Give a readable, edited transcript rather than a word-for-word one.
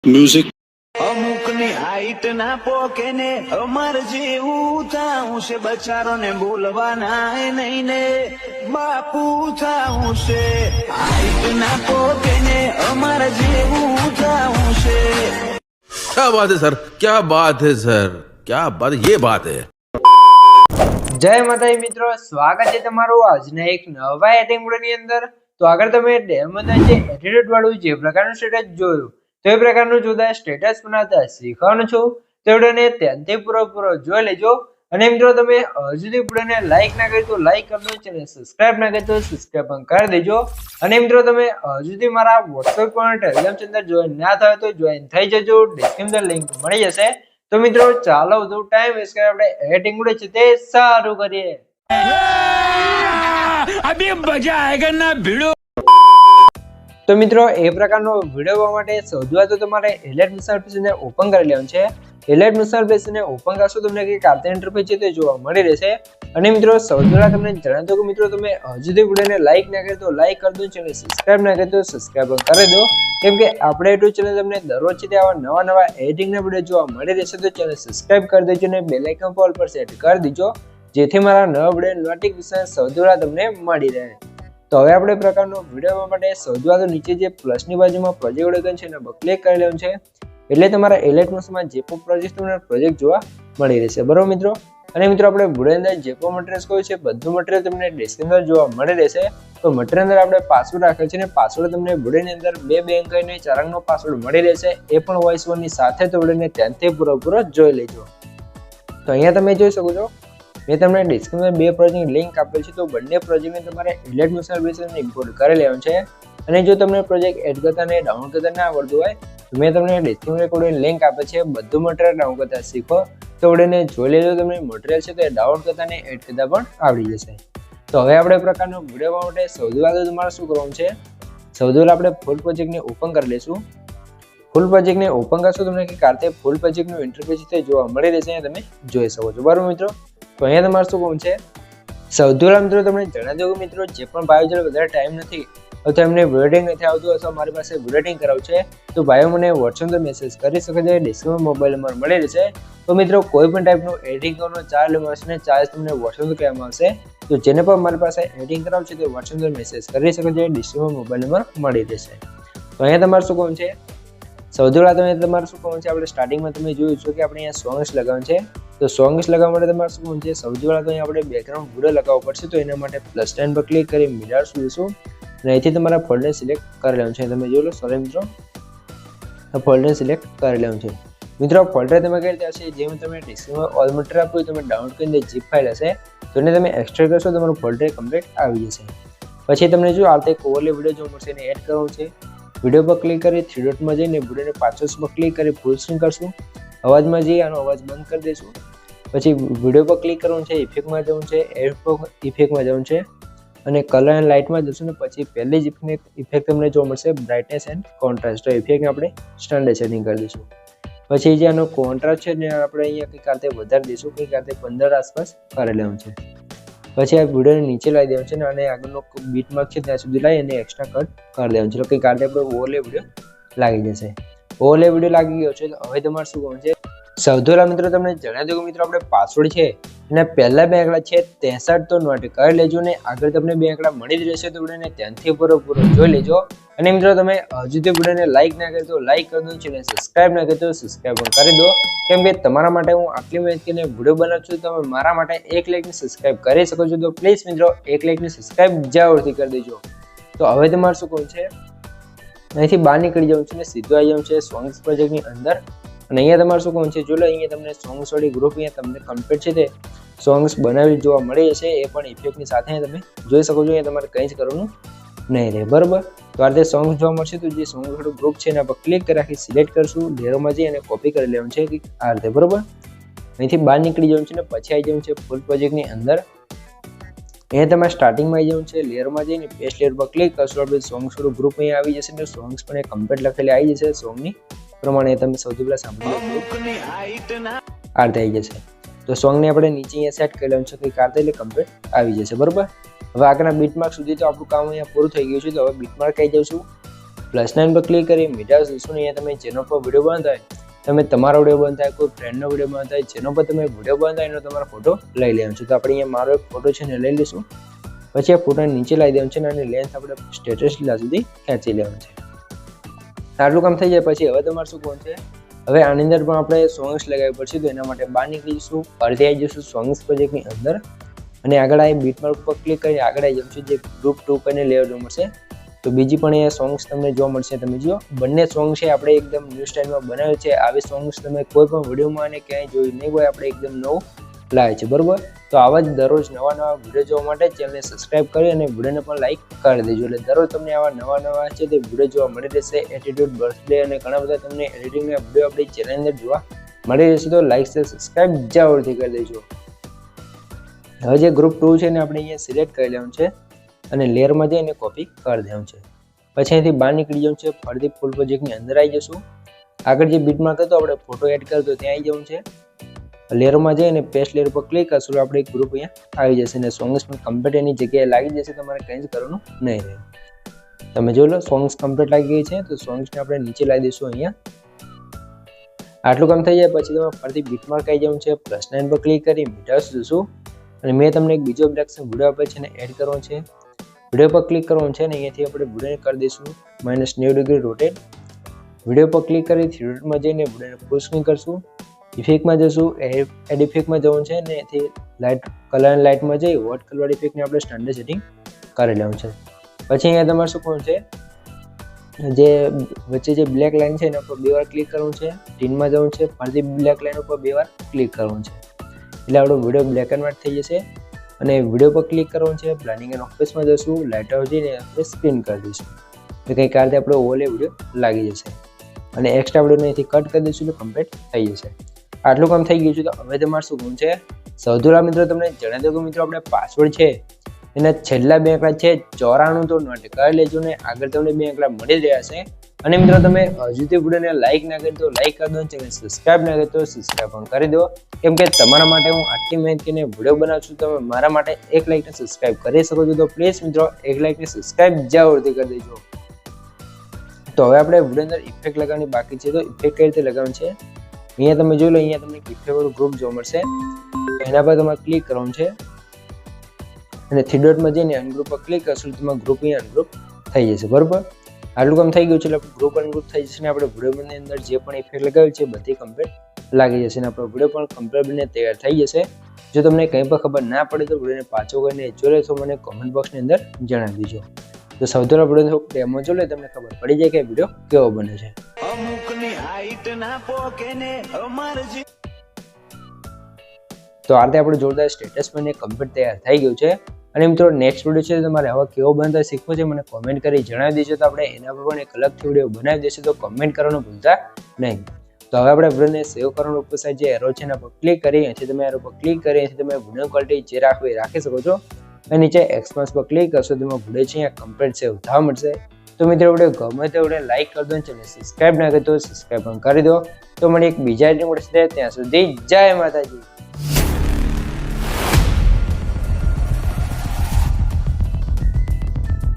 Music. અમુકની height ના પોકે ને અમાર જેવું થાઉં છે બચારો ને બોલવાના નહીં ને બાપુ થાઉં છે હાઈટ ના પોકે ને અમાર જેવું થાઉં છે। क्या बात है सर, क्या बात है सर, क्या बात, ये बात है। જય માતાજી મિત્રો, સ્વાગત છે તમારું આજના એક નવા એડિટિંગ વિડિયોની અંદર। તો આગળ તમે ડેમોના જે એડિટ વાળું જે પ્રકારનું સ્ટેટસ જોયું તો એ પ્રકારનું જોતા સ્ટેટસ બનાવતા શીખવાનું છું। તો વિડિયોને ત્યાંથી પૂરો જોઈ લેજો। અને મિત્રો તમે હજુ સુધી વિડિયોને લાઈક ના કરી તો લાઈક કરજો, ચેનલ સબસ્ક્રાઇબ ના કરી તો સબસ્ક્રાઇબ પણ કરી દેજો। અને મિત્રો તમે હજુ સુધી મારા WhatsApp પર ટેલિગ્રામ ચેનલ જોઈન ના થયો તો જોઈન થઈ જજો, ડિસ્ક્રિપ્શન લિંક મળી જશે। તો મિત્રો ચાલો વધુ ટાઈમ વેસ્ટ કરે આપણે એડિટિંગ વિડિયો છે તે સારું કરીએ। અભી મજા આયેગા ના ભીડો। તો મિત્રો એ પ્રકારનો વિડિયો જોવા માટે સૌથી તો તમારે એલિટ મિસાઇલ પેજને ઓપન કરી લેવાનું છે। એલિટ મિસાઇલ પેજને ઓપન કરશો તમને કે કાર્તે ઇન્ટરફેસ છે તે જોવા મળી રહેશે। અને મિત્રો સૌથી પહેલા તમને જણાવી દઉં કે મિત્રો તમે હજુ સુધી વિડિયોને લાઈક ના કરી તો લાઈક કરી દો, ચેનલ સબસ્ક્રાઇબ ના કરી તો સબસ્ક્રાઇબ કરી દો, કેમ કે આપણે YouTube ચેનલ તમને દરરોજ છે આવા નવા એડિટિંગના વિડિયો જોવા મળી રહેશે। તો ચેનલ સબસ્ક્રાઇબ કરી દેજો અને બેલ આઇકન પર ઓલ પર સેટ કરી દેજો, જેથી મારા નવા વિડિયો નોટિફિકેશન સૌથી પહેલા તમને મળી રહે। તો હવે આપણે પ્રકારનો વિડિયો જોવા માટે સૌથી પહેલા નીચે જે પ્લસની બાજુમાં પ્રોજેક્ટ આઇકન છે એના પર ક્લિક કરી લેવાનું છે, એટલે તમારા એલિટ મોડમાં જે પણ પ્રોજેક્ટ જોવા મળી રહેશે, બરોબર મિત્રો। અને મિત્રો આપણે વિડિયો અંદર જે પણ મટીરીયલ કોઈ છે બધું મટીરીયલ તમને ડિસ્ક્રિપ્શન જોવા મળી રહેશે। તો મટીરીયલ અંદર આપણે પાસવર્ડ રાખેલ છે ને પાસવર્ડ તમને વિડિયોની અંદર 2 અંક અને 4 અંકનો પાસવર્ડ મળી રહેશે, એ પણ વોઇસ ઓવરની સાથે। તો વિડિયોને ત્યાંથી પૂરો જોઈ લેજો। તો અહીંયા તમે જોઈ શકો છો મેં તમને ડિસ્ક્રિપ્શનમાં 2 પ્રોજેક્ટની લિંક આપેલ છે। તો બંને પ્રોજેક્ટને તમારે એલિટ મિસાઇલ બેઝને ઇમ્પોર્ટ કરી લેવાનું છે। અને જો તમને પ્રોજેક્ટ એડ કરતા ને ડાઉનલોડ કરતા ના આવડતું હોય તો મેં તમને ડિસ્ક્રિપ્શનમાં કોડની લિંક આપે છે, બધું મટીરીયલ ડાઉનલોડ કરતા શીખો। તો વિડિયોને જોઈ લેજો, તમને મટીરીયલ છે તે ડાઉનલોડ કરતા ને એડ કરતા પણ આવડી જશે। તો હવે આપણે પ્રકારનો વિડિયો બનાવવા માટે સૌથી પહેલા તમારે શું કરવાનું છે, સૌથી પહેલા આપણે ફૂલ પ્રોજેક્ટને ઓપન કરી લઈશું। ફૂલ પ્રોજેક્ટને ઓપન કરશો તમને કે કાર્તે ફૂલ પ્રોજેક્ટનું ઇન્ટરફેસ તે જોવા મળી રહેશે, અહીંયા તમે જોઈ શકો છો, બરાબર મિત્રો। તો અહીંયા તમારે શું કરવું છે, સૌથી પહેલા મિત્રો તમને જણાવી દઉં કે મિત્રો જે પણ ભાઈઓ જોડે વધારે ટાઈમ નથી અથવા એમને વિડિયો નથી આવતું અથવા મારી પાસે વિડિયો કરાવવું છે તો ભાઈઓ મને WhatsApp પર મેસેજ કરી શકે છે, ડિસ્ક્રિપ્શનમાં મોબાઈલ નંબર મળી રહેશે। તો મિત્રો કોઈ પણ ટાઈપનો એડિટિંગ કરવાનો ચાર્જ મળશે ને ચાર્જ તમને WhatsApp પર કહેવામાં આવશે। તો જેને પણ મારી પાસે એડિટિંગ કરાવવું છે તે WhatsApp પર મેસેજ કરી શકે છે, ડિસ્ક્રિપ્શનમાં મોબાઈલ નંબર મળી રહેશે। તો અહીંયા તમારે શું કરવું છે, સૌથી પહેલા તમારે શું કરવું છે, આપણે સ્ટાર્ટિંગમાં તમે જોયું છે કે આપણે અહીંયા સોંગ્સ લગાવવાનું છે। તો સોંગ્સ લગાવવા માટે તમારે શું કરવું છે, સૌથી પહેલા તો અહીંયા આપણે બેકગ્રાઉન્ડ વિડિયો લગાવવો પડશે। તો એના માટે પ્લસ સાઇન પર ક્લિક કરી મિરર્સ જોઈશું અને અહીંથી તમારા ફોલ્ડર સિલેક્ટ કરી લેવાનું છે। તમે જોઈ લો, સોરી મિત્રો, ફોલ્ડર સિલેક્ટ કરી લેવાનું છે। મિત્રો ફોલ્ડર તમે કઈ રીતે હશે, જેમાં તમે ડિસ્ક્રિપ્શનમાં ઓલ મટીરીયલ આપ્યું તમે ડાઉનલોડ કરીને જીપ ફાઇલ હશે તો એને તમે એક્સટ્રેક્ટ કરશો તમારું ફોલ્ડર કમ્પ્લીટ આવી જશે। પછી તમને જો આ એક ઓવરલે વિડિયો જોવા મળશે એને એડ કરવાનું છે। વિડિયો પર ક્લિક કરી 3 ડોટમાં જઈને વિડિયોને 5 પર ક્લિક કરી ફૂલ સ્ક્રીન કરશું। અવાજમાં જઈ આનો અવાજ બંધ કરી દઈશું। પછી વિડિયો પર ક્લિક કરવાનું છે, ઇફેક્ટમાં જવાનું છે, ઇફેક્ટમાં જવાનું છે અને કલર એન્ડ લાઇટમાં જશું ને પછી પહેલી જ ઇફેક્ટ તમને જોવા મળશે બ્રાઇટનેસ એન્ડ કોન્ટ્રાસ્ટ। તો ઇફેક્ટને આપણે સ્ટાન્ડર્ડ સેટિંગ કરી દઈશું। પછી જે આનો કોન્ટ્રાસ્ટ છે ને આપણે અહીંયા કંઈક આતે વધારી દઈશું, કંઈક આતે 15 આસપાસ કરી લેવાનું છે। પછી આ વિડિયોને નીચે લાવી દેવાનું છે ને અને આગળનો બીટમાર્ક છે ત્યાં સુધી લાવી અને એક્સ્ટ્રા કટ કરી દેવાનું છે। કંઈક આતે આપણો ઓવરલે વિડિયો લાગી જશે। ઓવરલે વિડિયો લાગી ગયો છે, તો હવે તમારે શું કરવાનું છે, સૌથી પહેલા મિત્રો તમને જણાવી દઉં કે મિત્રો આપણે પાસવર્ડ છે અને પહેલા 2 આંકડા છે 63 તો નોટ કરી લેજો ને આગળ તમને 2 આંકડા મળી જ રહેશે। તો વિડિયોને ત્યાંથી પૂરો જોઈ લેજો। અને મિત્રો તમે હજુ સુધી વિડિયોને લાઈક ના કરી તો લાઈક કરી દો, ચેનલ સબસ્ક્રાઇબ ના કરી તો સબસ્ક્રાઇબ પણ કરી દો, કેમ કે તમારા માટે હું આટલી મહેનત કરીને વિડિયો બનાવું છું, તમે મારા માટે 1 લાઈકની સબસ્ક્રાઇબ કરી શકો છો। તો પ્લીઝ મિત્રો 1 લાઈકની સબસ્ક્રાઇબ જરૂરથી કરી દેજો। તો હવે તમારે શું કરવું છે, અહીંથી બહાર નીકળી જવું છે ને સીધું આવી જવું છે સોંગ્સ પ્રોજેક્ટની અંદર। અને અહીંયા તમારે શું કરવું છે, જો લો અહીંયા તમને સોંગ્સ વાળી ગ્રુપ અહીંયા તમને કમ્પ્લીટ છે તે સોંગ્સ બનાવી જોવા મળી જશે, એ પણ ઇફેક્ટની સાથે તમે જોઈ શકો છો। અહીંયા તમારે કંઈ જ કરવાનું નહીં રહે, બરાબર। તો આ રીતે સોંગ્સ જોવા મળશે તો જે સોંગ વાળું ગ્રુપ છે એના પર ક્લિક કરી રાખી સિલેક્ટ કરશું, લેયરમાં જઈ અને કોપી કરી લેવાનું છે આ રીતે, બરાબર। અહીંથી બહાર નીકળી જવાનું છે ને પછી આવી જવાનું છે ફૂલ પ્રોજેક્ટની અંદર। અહીંયા તમારે સ્ટાર્ટિંગમાં આવી જવાનું છે, લેયરમાં જઈને પેસ્ટ લેયર પર ક્લિક કરશો આપણે સોંગ્સ વાળું ગ્રુપ અહીંયા આવી જશે ને સોંગ્સ પણ કમ્પ્લીટ લખેલી આવી જશે સોંગની પ્રમાણે તમે સૌથી પહેલા સાંભળી લો, આ રીતે આવી જશે। તો સોંગને આપણે નીચે અહીંયા સેટ કરી લેવાનું છે કે કાર્તે એટલે કમ્પ્લીટ આવી જશે, બરાબર। હવે આગળના બીટમાર્ક સુધી તો આપણું કામ અહીંયા પૂરું થઈ ગયું છે। તો હવે બીટમાર્ક આવી જઈશું +9 પર ક્લિક કરી મીડિયા જોશો ને અહીંયા તમે જેનો પર વિડીયો બંધ થાય, તમે તમારો વિડીયો બંધ થાય, કોઈ ફ્રેન્ડનો વિડીયો બંધ થાય, જેનો પર તમે વિડીયો બંધ થાય એનો તમારો ફોટો લઈ લેવાનો છે. તો આપણે અહીંયા મારો એક ફોટો છે ને લઈ લઈશું. પછી આ ફોટોને નીચે લાવી દેવાનું છે અને લેન્થ આપણે સ્ટેટસ લીધા સુધી ખેંચી લેવાનું છે. આટલું કામ થઈ જાય પછી હવે તમારે શું કરવાનું છે, હવે આની અંદર પણ આપણે સોંગ્સ લગાવવી પડશે. તો એના માટે બહાર નીકળી જઈશું, ફરીથી આવી જઈશું સોંગ્સ પ્રોજેક્ટની અંદર અને આગળ આવી બીટમાર્ક ઉપર ક્લિક કરી આગળ આવી જઈશું, જે ગ્રુપ 2 કરીને લેવલ મળશે. તો બીજી પણ એ સોંગ્સ તમને જોવા મળશે. તમે જુઓ બંને સોંગ છે આપણે એકદમ ન્યૂ સ્ટાઇલમાં બનાવ્યું છે. આવી સોંગ્સ તમે કોઈ પણ વિડીયોમાં અને ક્યાંય જોઈ નહીં હોય, આપણે એકદમ નવું લાવે છે, બરોબર. તો આવા જ દરરોજ નવા વિડીયો જોવા માટે ચેનલને સબસ્ક્રાઇબ કરી અને વિડીયોને પણ લાઈક કરી દેજો. એટલે દરરોજ તમને આવા નવા છે તે વિડીયો જોવા મળી રહેશે. એટીટ્યુડ, બર્થડે અને ઘણા બધા તમને એડિટિંગના વિડીયો આપણી ચેનલ અંદર જોવા મળી રહેશે. તો લાઈક છે, સબસ્ક્રાઇબ જરૂરથી કરી દેજો. હવે જે ગ્રુપ 2 છે ને આપણે અહીંયા સિલેક્ટ કરી લેવાનું છે અને લેયરમાં જઈને કોપી કરી દેવાનું છે. પછી અહીંથી બહાર નીકળી જવાનું છે, ફરીથી ફૂલ પ્રોજેક્ટની અંદર આવી જશું. આગળ જે બીટમાર્ક હતો આપણે ફોટો એડ કર્યો તો ત્યાં આવી જવાનું છે. લેયરમાં જઈને પેસ્ટ લેયર પર ક્લિક કરશું, આપણે એક ગ્રુપ અહીંયા આવી જશે અને સોંગ્સ પણ કમ્પ્લીટ એની જગ્યાએ લાગી જશે. તમારે કંઈ જ કરવાનું નહીં રહે. તમે જોઈ લો સોંગ્સ કમ્પ્લીટ લાગી ગઈ છે. તો સોંગ્સને આપણે નીચે લાવી દઈશું અહીંયા. આટલું કામ થઈ જાય પછી તમે ફરીથી બીટમાર્ક આવી જવાનું છે, +9 પર ક્લિક કરી મીડિયા જોશું અને મેં તમને એક બીજો બ્લેક્શન વિડીયો આપે છે ને એડ કરવાનો છે. વિડીયો પર ક્લિક કરવાનું છે અને અહીંયાથી આપણે વિડીયોને કરી દઈશું -90 ડિગ્રી રોટેટ. વિડીયો પર ક્લિક કરી થિયેટરમાં જઈને વિડીયોને ફૂલ સ્ક્રીન કરશું. ઇફેક્ટમાં જશું, એડ ઇફેક્ટમાં જવાનું છે અને એથી લાઇટ કલર એન્ડ લાઇટમાં જઈ વોટ કલર ઇફેક્ટને આપણે સ્ટાન્ડર્ડ સેટિંગ કરી લેવાનું છે. પછી અહીંયા તમારે શું કરવાનું છે, જે વચ્ચે જે બ્લેક લાઇન છે એના ઉપર 2 વાર ક્લિક કરવાનું છે. ટીનમાં જવાનું છે, ફરીથી બ્લેક લાઇન ઉપર 2 વાર ક્લિક કરવાનું છે. એટલે આપણો વિડીયો બ્લેક એન્ડ વ્હાઇટ થઈ જશે અને વિડીયો પર ક્લિક કરવાનું છે. બ્લેન્ડિંગ એન્ડ ઓફિસમાં જશું, લાઇટર જઈને આપણે સ્પિન કરી દઈશું. તો કંઈક આ રીતે આપણો ઓલે વિડીયો લાગી જશે અને એક્સ્ટ્રા વિડીયોને અહીંથી કટ કરી દઈશું તો કમ્પ્લીટ થઈ જશે. આટલું કામ થઈ ગયું છે. તો હવે તમારે શું કરવું છે, સૌથી પહેલા મિત્રો તમને જણાવી દઉં કે મિત્રો આપણે પાસવર્ડ છે એના છેલ્લા 2 આંકડા છે 94 તો નોટ કરી લેજો ને આગળ તમને 2 આંકડા મળી રહ્યા છે. અને મિત્રો તમે હજુથી વિડીયોને લાઈક ના કરી તો લાઈક કરી દો, ચેનલ સબસ્ક્રાઇબ ના કરી તો સબસ્ક્રાઇબ પણ કરી દો. કેમ કે તમારા માટે હું આટલી મહેનત કરીને વિડીયો બનાવું છું, તમે મારા માટે 1 લાઈક ને સબસ્ક્રાઇબ કરી શકો છો. તો પ્લીઝ મિત્રો 1 લાઈક ને સબસ્ક્રાઇબ જરૂરથી કરી દેજો. તો હવે આપણે વિડીયો અંદર ઇફેક્ટ લગાવવાની બાકી છે. તો ઇફેક્ટ કઈ રીતે લગાવવાનું છે, અહીંયા તમે જોઈ લો. અહીંયા તમને ઇફેક્ટ ગ્રુપ જોવા મળશે, એના પર તમારે ક્લિક કરવાનું છે અને 3 ડોટમાં જઈને અનગ્રુપ પર ક્લિક કરશું, તમારો ગ્રુપ અહીંયા અનગ્રુપ થઈ જશે, બરોબર. આટલું કામ થઈ ગયું છે એટલે ગ્રુપ અનગ્રુપ થઈ જશે ને આપણે વિડીયોની અંદર જે પણ ઇફેક્ટ લગાવી છે બધી કમ્પ્લીટ લાગી જશે અને આપણો વિડીયો પણ કમ્પ્લીટ બનીને તૈયાર થઈ જશે. જો તમને કંઈ પણ ખબર ના પડે તો વિડીયોને પાછો કરીને જોઈ લેશો, મને કોમેન્ટ બોક્સની અંદર જણાવી દેજો. તો સૌથી પહેલા વિડીયો ડેમો જોઈ લે, તમને ખબર પડી જાય કે વિડીયો કેવો બને છે. અમુકની હાઈટ ના પોકે ને અમાર જે તો આ રીતે આપણે જોરદાર સ્ટેટસ બને કમ્પ્લીટ તૈયાર થઈ ગયું છે. અને મિત્રો નેક્સ્ટ વિડીયો છે તમારે હવે કેવો બનતા શીખવો છે મને કોમેન્ટ કરી જણાવી દેજો. તો આપણે એના પર પણ એક અલગથી વિડીયો બનાવી દઈશું, તો કોમેન્ટ કરવાનું ભૂલતા નહીં. તો હવે આપણે વિડીયોને સેવ કરવાનું ઉપર સાઈડ જે એરો છે એના પર ક્લિક કરી અહીંથી તમે એરો પર ક્લિક કરી અહીંથી તમે વિડીયો ક્વોલિટી જે રાખવી એ રાખી શકો છો અને નીચે એક્સપાન્સ પર ક્લિક કરશો તો વિડીયો છે અહીંયા કમ્પ્લીટ સેવ થવા મળશે. તો મિત્રો વિડીયો ગમે તો વિડીયો લાઈક કરી દો, ચેનલ સબસ્ક્રાઇબ ના કરી તો સબસ્ક્રાઇબ પણ કરી દો. તો મને એક બીજા આઈટમ મળશે, ત્યાં સુધી જય માતાજી.